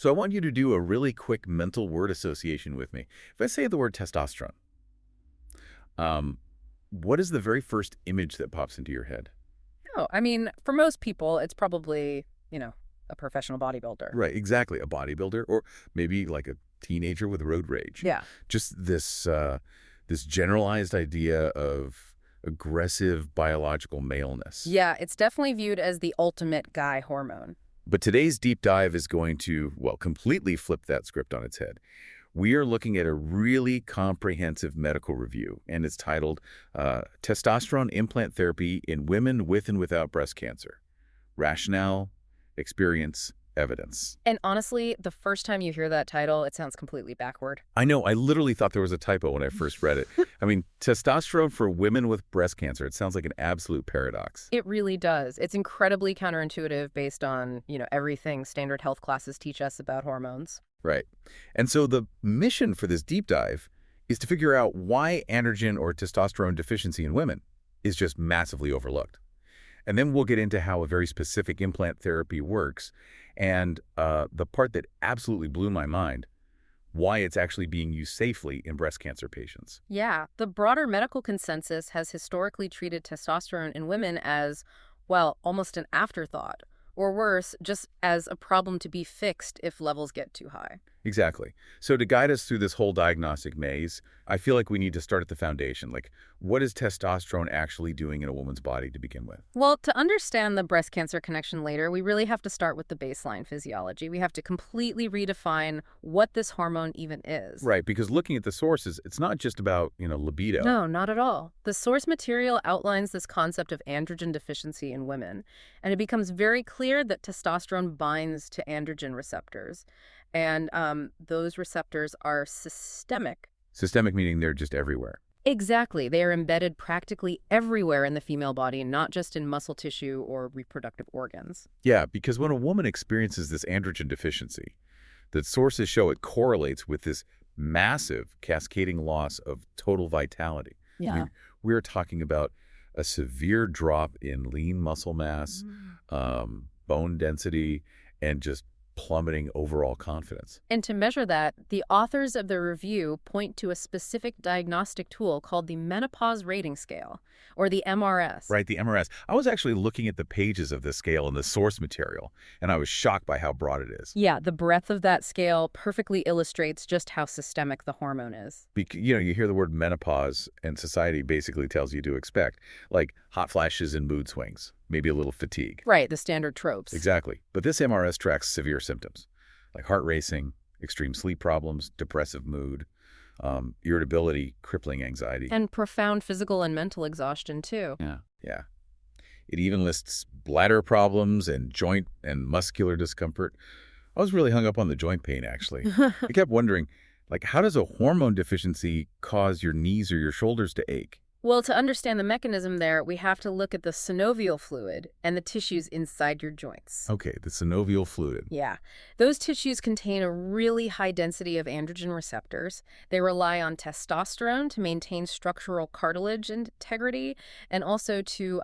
So I want you to do a really quick mental word association with me. If I say the word testosterone, um, what is the very first image that pops into your head? Oh, I mean, for most people, it's probably, a professional bodybuilder. Right, exactly. A bodybuilder, or maybe like a teenager with road rage. Yeah. Just this generalized idea of aggressive biological maleness. Yeah, it's definitely viewed as the ultimate guy hormone. But today's deep dive is going to, well, completely flip that script on its head. We are looking at a really comprehensive medical review, and it's titled Testosterone Implant Therapy in Women with and Without Breast Cancer. Rationale, Experience, Evidence. And honestly, the first time you hear that title, it sounds completely backward. I know, I literally thought there was a typo when I first read it. I mean, testosterone for women with breast cancer, it sounds like an absolute paradox. It really does. It's incredibly counterintuitive based on, everything standard health classes teach us about hormones. Right. And so the mission for this deep dive is to figure out why androgen or testosterone deficiency in women is just massively overlooked. And then we'll get into how a very specific implant therapy works and the part that absolutely blew my mind, why it's actually being used safely in breast cancer patients. Yeah, the broader medical consensus has historically treated testosterone in women as, well, almost an afterthought, or worse, just as a problem to be fixed if levels get too high. Exactly. So to guide us through this whole diagnostic maze, I feel like we need to start at the foundation. Like, what is testosterone actually doing in a woman's body to begin with? Well, to understand the breast cancer connection later, we really have to start with the baseline physiology. We have to completely redefine what this hormone even is. Right, because looking at the sources, it's not just about, libido. No, not at all. The source material outlines this concept of androgen deficiency in women, and it becomes very clear that testosterone binds to androgen receptors. And those receptors are systemic. Systemic meaning they're just everywhere. Exactly. They are embedded practically everywhere in the female body, not just in muscle tissue or reproductive organs. Yeah, because when a woman experiences this androgen deficiency, the sources show it correlates with this massive cascading loss of total vitality. I mean, we're talking about a severe drop in lean muscle mass, bone density, and just plummeting overall confidence. And to measure that, the authors of the review point to a specific diagnostic tool called the Menopause Rating Scale, or the MRS. Right, the MRS. I was actually looking at the pages of the scale in the source material, and I was shocked by how broad it is. Yeah, the breadth of that scale perfectly illustrates just how systemic the hormone is. You hear the word menopause, and society basically tells you to expect, like hot flashes and mood swings, maybe a little fatigue. Right, the standard tropes. Exactly. But this MRS tracks severe symptoms, like heart racing, extreme sleep problems, depressive mood, irritability, crippling anxiety. And profound physical and mental exhaustion, too. Yeah. It even lists bladder problems and joint and muscular discomfort. I was really hung up on the joint pain, actually. I kept wondering, like, how does a hormone deficiency cause your knees or your shoulders to ache? Well, to understand the mechanism there, we have to look at the synovial fluid and the tissues inside your joints. Okay, the synovial fluid. Yeah. Those tissues contain a really high density of androgen receptors. They rely on testosterone to maintain structural cartilage integrity and also to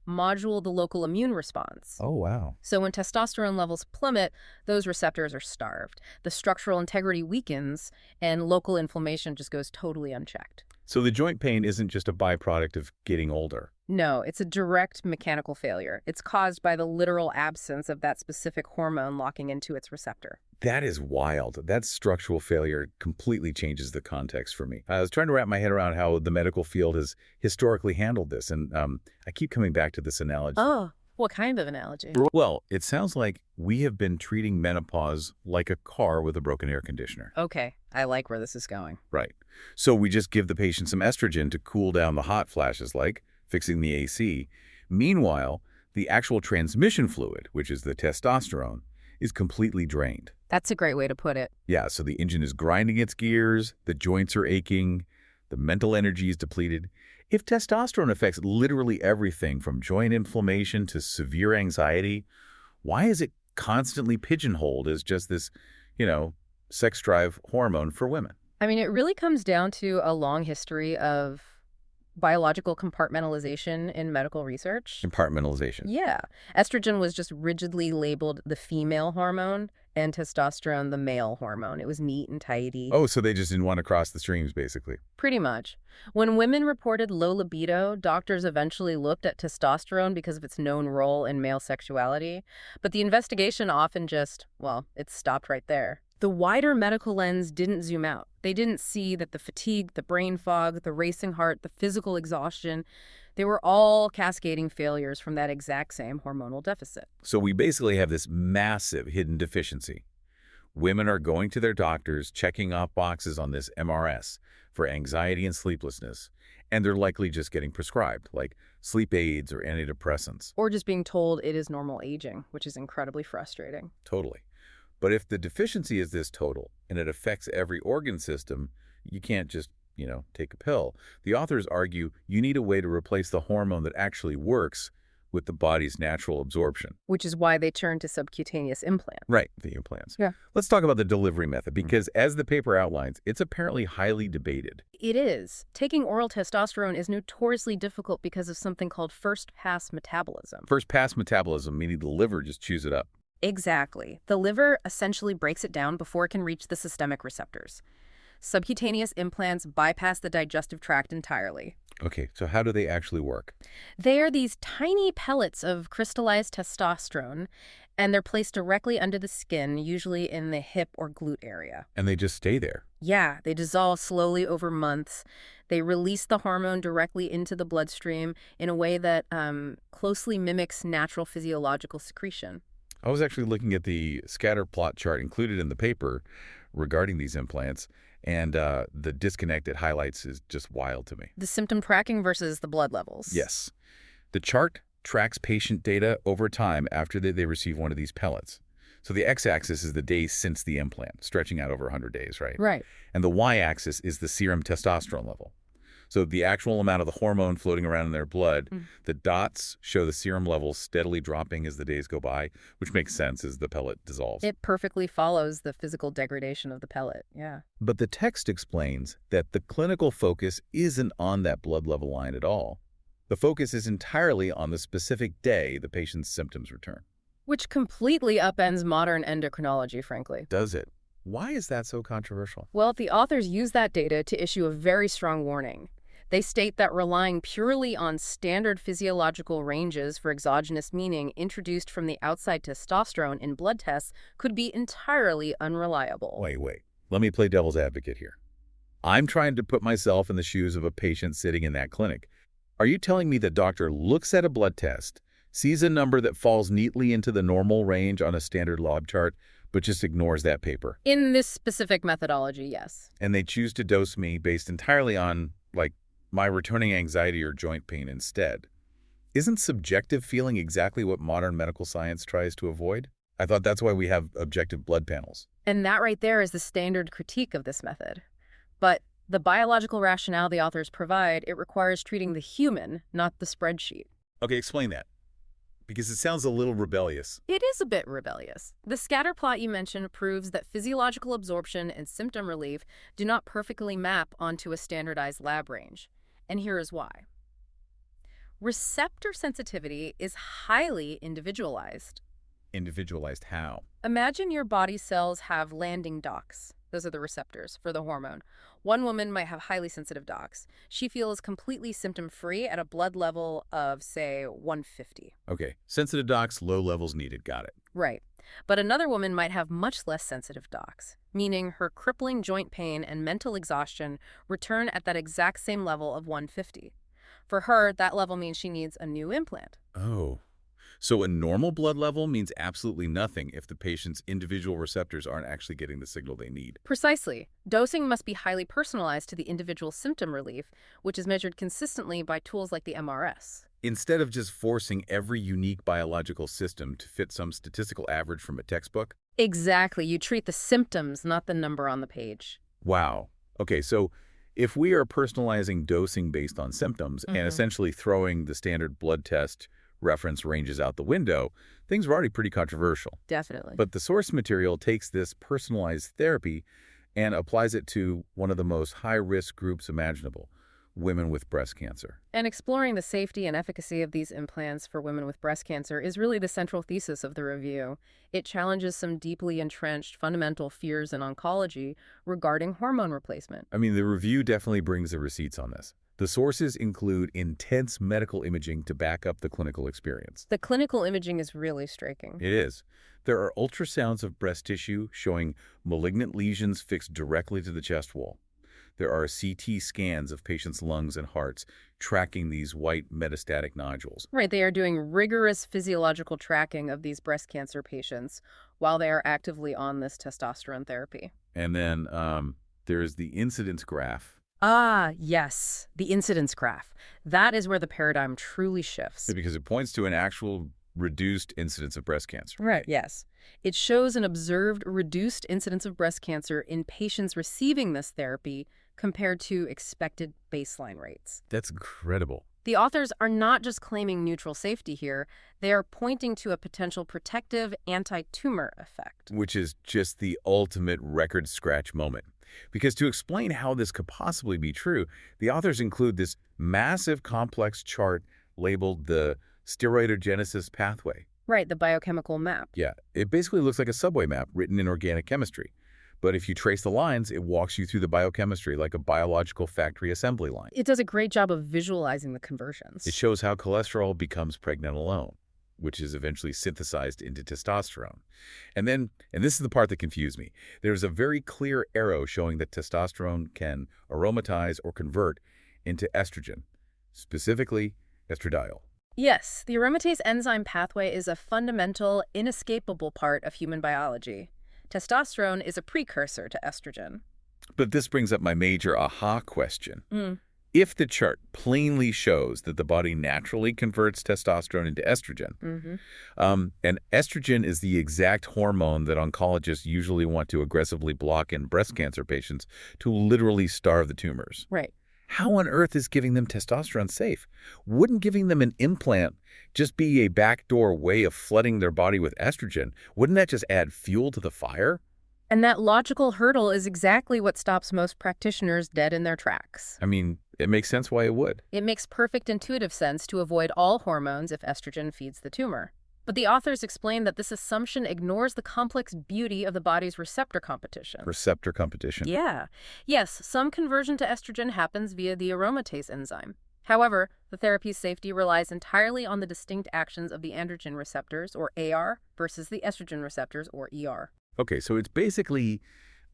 modulate the local immune response. Oh, wow. So when testosterone levels plummet, those receptors are starved. The structural integrity weakens, and local inflammation just goes totally unchecked. So the joint pain isn't just a byproduct of getting older. No, it's a direct mechanical failure. It's caused by the literal absence of that specific hormone locking into its receptor. That is wild. That structural failure completely changes the context for me. I was trying to wrap my head around how the medical field has historically handled this, and I keep coming back to this analogy. Oh, what kind of analogy? Well, it sounds like we have been treating menopause like a car with a broken air conditioner. Okay, I like where this is going. Right. So we just give the patient some estrogen to cool down the hot flashes, like fixing the AC. Meanwhile, the actual transmission fluid, which is the testosterone, is completely drained. That's a great way to put it. Yeah, so the engine is grinding its gears, the joints are aching, the mental energy is depleted. If testosterone affects literally everything from joint inflammation to severe anxiety, why is it constantly pigeonholed as just this, sex drive hormone for women? I mean, it really comes down to a long history of biological compartmentalization in medical research. Compartmentalization. Yeah. Estrogen was just rigidly labeled the female hormone and testosterone the male hormone. It was neat and tidy. Oh, so they just didn't want to cross the streams, basically. Pretty much. When women reported low libido, doctors eventually looked at testosterone because of its known role in male sexuality. But the investigation often just, well, it stopped right there. The wider medical lens didn't zoom out. They didn't see that the fatigue, the brain fog, the racing heart, the physical exhaustion, they were all cascading failures from that exact same hormonal deficit. So we basically have this massive hidden deficiency. Women are going to their doctors, checking off boxes on this MRS for anxiety and sleeplessness, and they're likely just getting prescribed, like sleep aids or antidepressants. Or just being told it is normal aging, which is incredibly frustrating. Totally. But if the deficiency is this total and it affects every organ system, you can't just, take a pill. The authors argue you need a way to replace the hormone that actually works with the body's natural absorption. Which is why they turn to subcutaneous implants. Right, the implants. Yeah. Let's talk about the delivery method because as the paper outlines, it's apparently highly debated. It is. Taking oral testosterone is notoriously difficult because of something called first-pass metabolism. First-pass metabolism, meaning the liver just chews it up. Exactly. The liver essentially breaks it down before it can reach the systemic receptors. Subcutaneous implants bypass the digestive tract entirely. Okay, so how do they actually work? They are these tiny pellets of crystallized testosterone, and they're placed directly under the skin, usually in the hip or glute area. And they just stay there. Yeah, they dissolve slowly over months. They release the hormone directly into the bloodstream in a way that closely mimics natural physiological secretion. I was actually looking at the scatter plot chart included in the paper regarding these implants, and the disconnect it highlights is just wild to me. The symptom tracking versus the blood levels. Yes. The chart tracks patient data over time after they receive one of these pellets. So the x-axis is the days since the implant, stretching out over 100 days, right? Right. And the y-axis is the serum testosterone level. So the actual amount of the hormone floating around in their blood, the dots show the serum levels steadily dropping as the days go by, which makes sense as the pellet dissolves. It perfectly follows the physical degradation of the pellet, yeah. But the text explains that the clinical focus isn't on that blood level line at all. The focus is entirely on the specific day the patient's symptoms return. Which completely upends modern endocrinology, frankly. Does it? Why is that so controversial? Well, the authors use that data to issue a very strong warning. They state that relying purely on standard physiological ranges for exogenous meaning introduced from the outside testosterone in blood tests could be entirely unreliable. Wait. Let me play devil's advocate here. I'm trying to put myself in the shoes of a patient sitting in that clinic. Are you telling me the doctor looks at a blood test, sees a number that falls neatly into the normal range on a standard lab chart, but just ignores that paper? In this specific methodology, yes. And they choose to dose me based entirely on, my returning anxiety or joint pain instead. Isn't subjective feeling exactly what modern medical science tries to avoid? I thought that's why we have objective blood panels. And that right there is the standard critique of this method. But the biological rationale the authors provide, it requires treating the human, not the spreadsheet. Okay, explain that. Because it sounds a little rebellious. It is a bit rebellious. The scatter plot you mentioned proves that physiological absorption and symptom relief do not perfectly map onto a standardized lab range. And here is why. Receptor sensitivity is highly individualized. Individualized how? Imagine your body cells have landing docks. Those are the receptors for the hormone. One woman might have highly sensitive docks. She feels completely symptom-free at a blood level of, say, 150. Okay, sensitive docs, low levels needed, got it. Right. But another woman might have much less sensitive docs, meaning her crippling joint pain and mental exhaustion return at that exact same level of 150. For her, that level means she needs a new implant. Oh. So a normal blood level means absolutely nothing if the patient's individual receptors aren't actually getting the signal they need. Precisely. Dosing must be highly personalized to the individual symptom relief, which is measured consistently by tools like the MRS. Instead of just forcing every unique biological system to fit some statistical average from a textbook? Exactly. You treat the symptoms, not the number on the page. Wow. Okay, so if we are personalizing dosing based on symptoms and essentially throwing the standard blood test reference ranges out the window, things are already pretty controversial. Definitely. But the source material takes this personalized therapy and applies it to one of the most high-risk groups imaginable, women with breast cancer. And exploring the safety and efficacy of these implants for women with breast cancer is really the central thesis of the review. It challenges some deeply entrenched fundamental fears in oncology regarding hormone replacement. I mean, the review definitely brings the receipts on this. The sources include intense medical imaging to back up the clinical experience. The clinical imaging is really striking. It is. There are ultrasounds of breast tissue showing malignant lesions fixed directly to the chest wall. There are CT scans of patients' lungs and hearts tracking these white metastatic nodules. Right, they are doing rigorous physiological tracking of these breast cancer patients while they are actively on this testosterone therapy. And then there's the incidence graph. Ah, yes, the incidence graph. That is where the paradigm truly shifts. Because it points to an actual reduced incidence of breast cancer. Right, yes. It shows an observed reduced incidence of breast cancer in patients receiving this therapy compared to expected baseline rates. That's incredible. The authors are not just claiming neutral safety here, they are pointing to a potential protective anti-tumor effect. Which is just the ultimate record scratch moment. Because to explain how this could possibly be true, the authors include this massive complex chart labeled the steroidogenesis pathway. Right, the biochemical map. Yeah, it basically looks like a subway map written in organic chemistry. But if you trace the lines, it walks you through the biochemistry like a biological factory assembly line. It does a great job of visualizing the conversions. It shows how cholesterol becomes pregnenolone, which is eventually synthesized into testosterone. And this is the part that confused me, there's a very clear arrow showing that testosterone can aromatize or convert into estrogen, specifically estradiol. Yes, the aromatase enzyme pathway is a fundamental, inescapable part of human biology. Testosterone is a precursor to estrogen. But this brings up my major aha question. If the chart plainly shows that the body naturally converts testosterone into estrogen, and estrogen is the exact hormone that oncologists usually want to aggressively block in breast cancer patients to literally starve the tumors. Right. How on earth is giving them testosterone safe? Wouldn't giving them an implant just be a backdoor way of flooding their body with estrogen? Wouldn't that just add fuel to the fire? And that logical hurdle is exactly what stops most practitioners dead in their tracks. I mean, it makes sense why it would. It makes perfect intuitive sense to avoid all hormones if estrogen feeds the tumor. But the authors explain that this assumption ignores the complex beauty of the body's receptor competition. Receptor competition. Yeah. Yes, some conversion to estrogen happens via the aromatase enzyme. However, the therapy's safety relies entirely on the distinct actions of the androgen receptors, or AR, versus the estrogen receptors, or ER. Okay, so it's basically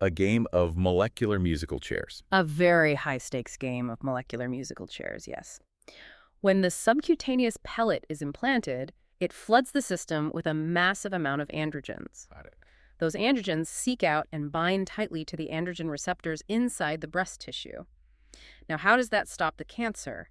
a game of molecular musical chairs. A very high-stakes game of molecular musical chairs, yes. When the subcutaneous pellet is implanted, it floods the system with a massive amount of androgens. Got it. Those androgens seek out and bind tightly to the androgen receptors inside the breast tissue. Now, how does that stop the cancer?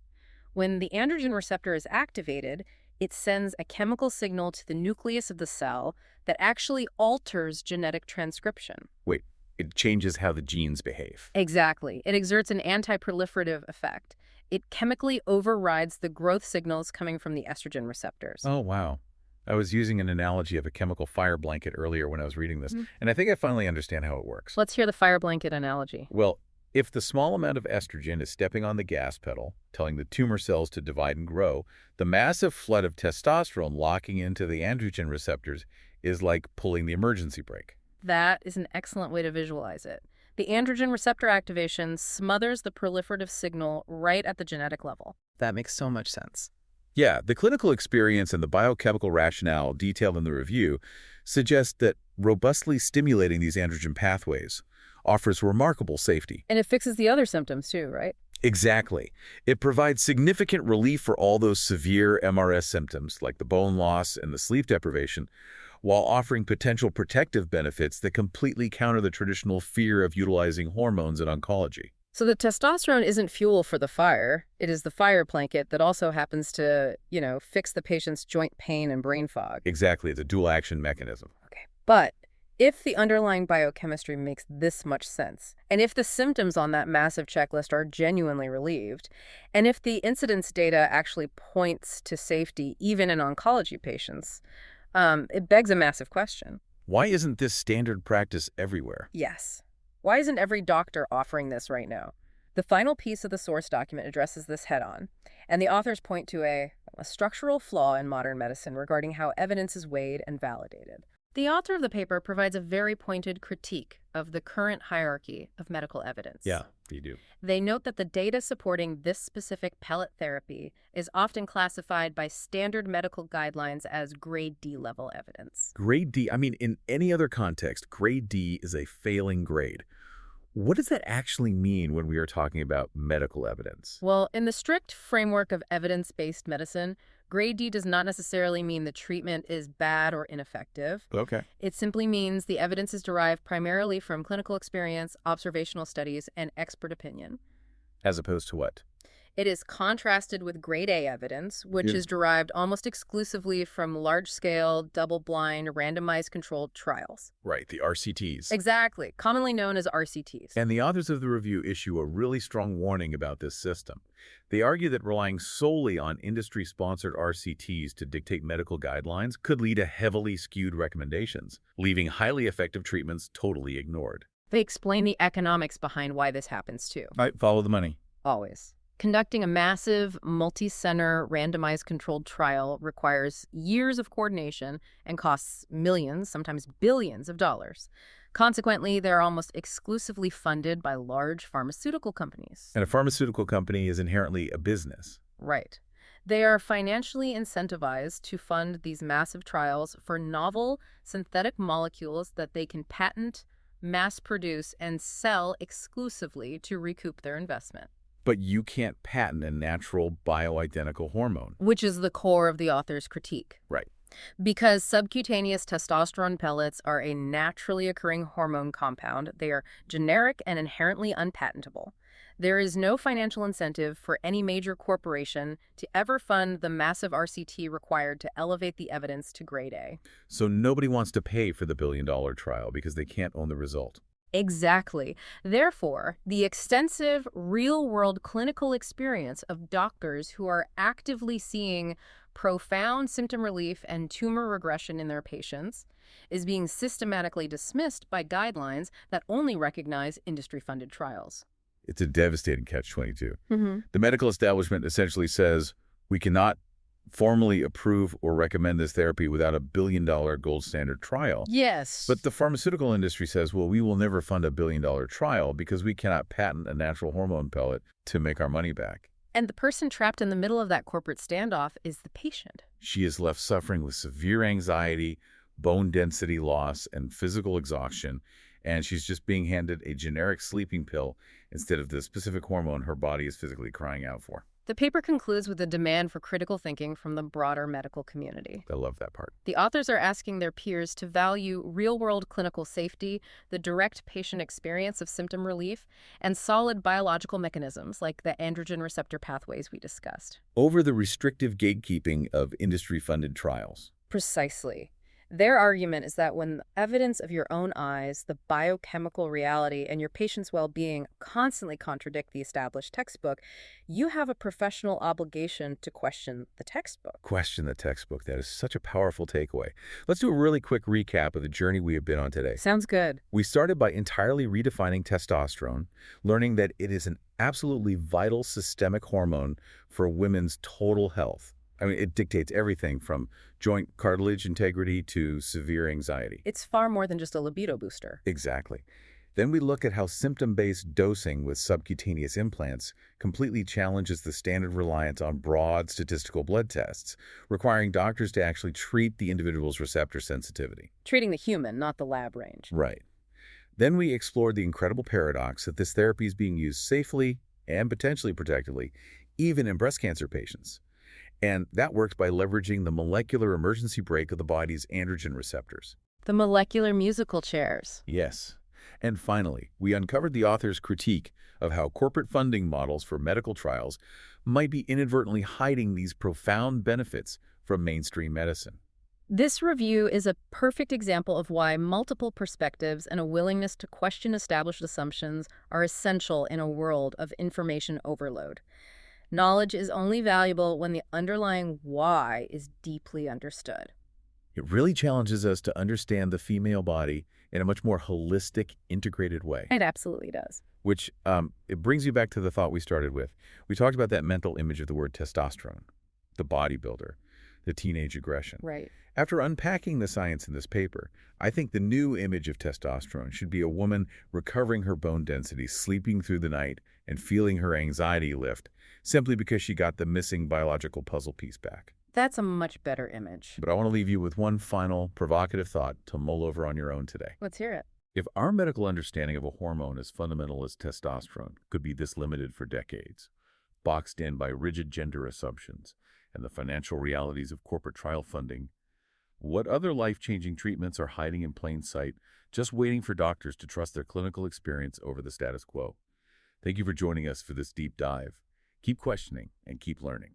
When the androgen receptor is activated, it sends a chemical signal to the nucleus of the cell that actually alters genetic transcription. Wait, it changes how the genes behave. Exactly. It exerts an anti-proliferative effect. It chemically overrides the growth signals coming from the estrogen receptors. Oh, wow. I was using an analogy of a chemical fire blanket earlier when I was reading this, and I think I finally understand how it works. Let's hear the fire blanket analogy. Well, if the small amount of estrogen is stepping on the gas pedal, telling the tumor cells to divide and grow, the massive flood of testosterone locking into the androgen receptors is like pulling the emergency brake. That is an excellent way to visualize it. The androgen receptor activation smothers the proliferative signal right at the genetic level. That makes so much sense. Yeah, the clinical experience and the biochemical rationale detailed in the review suggest that robustly stimulating these androgen pathways offers remarkable safety. And it fixes the other symptoms too, right? Exactly. It provides significant relief for all those severe MRS symptoms like the bone loss and the sleep deprivation, while offering potential protective benefits that completely counter the traditional fear of utilizing hormones in oncology. So the testosterone isn't fuel for the fire. It is the fire blanket that also happens to, fix the patient's joint pain and brain fog. Exactly. It's a dual action mechanism. Okay. But if the underlying biochemistry makes this much sense, and if the symptoms on that massive checklist are genuinely relieved, and if the incidence data actually points to safety even in oncology patients, it begs a massive question. Why isn't this standard practice everywhere? Yes. Why isn't every doctor offering this right now? The final piece of the source document addresses this head-on, and the authors point to a structural flaw in modern medicine regarding how evidence is weighed and validated. The author of the paper provides a very pointed critique of the current hierarchy of medical evidence. Yeah, they do. They note that the data supporting this specific pellet therapy is often classified by standard medical guidelines as grade D level evidence. Grade D, I mean, in any other context, grade D is a failing grade. What does that actually mean when we are talking about medical evidence? Well, in the strict framework of evidence-based medicine, grade D does not necessarily mean the treatment is bad or ineffective. Okay. It simply means the evidence is derived primarily from clinical experience, observational studies, and expert opinion. As opposed to what? It is contrasted with grade A evidence, which is derived almost exclusively from large-scale, double-blind, randomized controlled trials. Right, the RCTs. Exactly, commonly known as RCTs. And the authors of the review issue a really strong warning about this system. They argue that relying solely on industry-sponsored RCTs to dictate medical guidelines could lead to heavily skewed recommendations, leaving highly effective treatments totally ignored. They explain the economics behind why this happens, too. Right, follow the money. Always. Conducting a massive, multi-center, randomized controlled trial requires years of coordination and costs millions, sometimes billions of dollars. Consequently, they're almost exclusively funded by large pharmaceutical companies. And a pharmaceutical company is inherently a business. Right. They are financially incentivized to fund these massive trials for novel synthetic molecules that they can patent, mass produce, and sell exclusively to recoup their investment. But you can't patent a natural bioidentical hormone. Which is the core of the author's critique. Right. Because subcutaneous testosterone pellets are a naturally occurring hormone compound, they are generic and inherently unpatentable. There is no financial incentive for any major corporation to ever fund the massive RCT required to elevate the evidence to grade A. So nobody wants to pay for the billion-dollar trial because they can't own the result. Exactly. Therefore, the extensive real-world clinical experience of doctors who are actively seeing profound symptom relief and tumor regression in their patients is being systematically dismissed by guidelines that only recognize industry-funded trials. It's a devastating catch-22. The medical establishment essentially says, we cannot formally approve or recommend this therapy without a billion-dollar gold standard trial. Yes. But the pharmaceutical industry says, well, we will never fund a billion-dollar trial because we cannot patent a natural hormone pellet to make our money back. And the person trapped in the middle of that corporate standoff is the patient. She is left suffering with severe anxiety, bone density loss, and physical exhaustion, and she's just being handed a generic sleeping pill instead of the specific hormone her body is physically crying out for. The paper concludes with a demand for critical thinking from the broader medical community. I love that part. The authors are asking their peers to value real-world clinical safety, the direct patient experience of symptom relief, and solid biological mechanisms like the androgen receptor pathways we discussed. Over the restrictive gatekeeping of industry-funded trials. Precisely. Their argument is that when the evidence of your own eyes, the biochemical reality, and your patient's well-being constantly contradict the established textbook, you have a professional obligation to question the textbook. Question the textbook. That is such a powerful takeaway. Let's do a really quick recap of the journey we have been on today. Sounds good. We started by entirely redefining testosterone, learning that it is an absolutely vital systemic hormone for women's total health. I mean, it dictates everything from joint cartilage integrity to severe anxiety. It's far more than just a libido booster. Exactly. Then we look at how symptom-based dosing with subcutaneous implants completely challenges the standard reliance on broad statistical blood tests, requiring doctors to actually treat the individual's receptor sensitivity. Treating the human, not the lab range. Right. Then we explored the incredible paradox that this therapy is being used safely and potentially protectively, even in breast cancer patients. And that works by leveraging the molecular emergency brake of the body's androgen receptors. The molecular musical chairs. Yes. And finally, we uncovered the author's critique of how corporate funding models for medical trials might be inadvertently hiding these profound benefits from mainstream medicine. This review is a perfect example of why multiple perspectives and a willingness to question established assumptions are essential in a world of information overload. Knowledge is only valuable when the underlying why is deeply understood. It really challenges us to understand the female body in a much more holistic, integrated way. It absolutely does. Which it brings you back to the thought we started with. We talked about that mental image of the word testosterone, the bodybuilder, the teenage aggression. Right. After unpacking the science in this paper, I think the new image of testosterone should be a woman recovering her bone density, sleeping through the night, and feeling her anxiety lift, simply because she got the missing biological puzzle piece back. That's a much better image. But I want to leave you with one final provocative thought to mull over on your own today. Let's hear it. If our medical understanding of a hormone as fundamental as testosterone could be this limited for decades, boxed in by rigid gender assumptions and the financial realities of corporate trial funding, what other life-changing treatments are hiding in plain sight, just waiting for doctors to trust their clinical experience over the status quo? Thank you for joining us for this deep dive. Keep questioning and keep learning.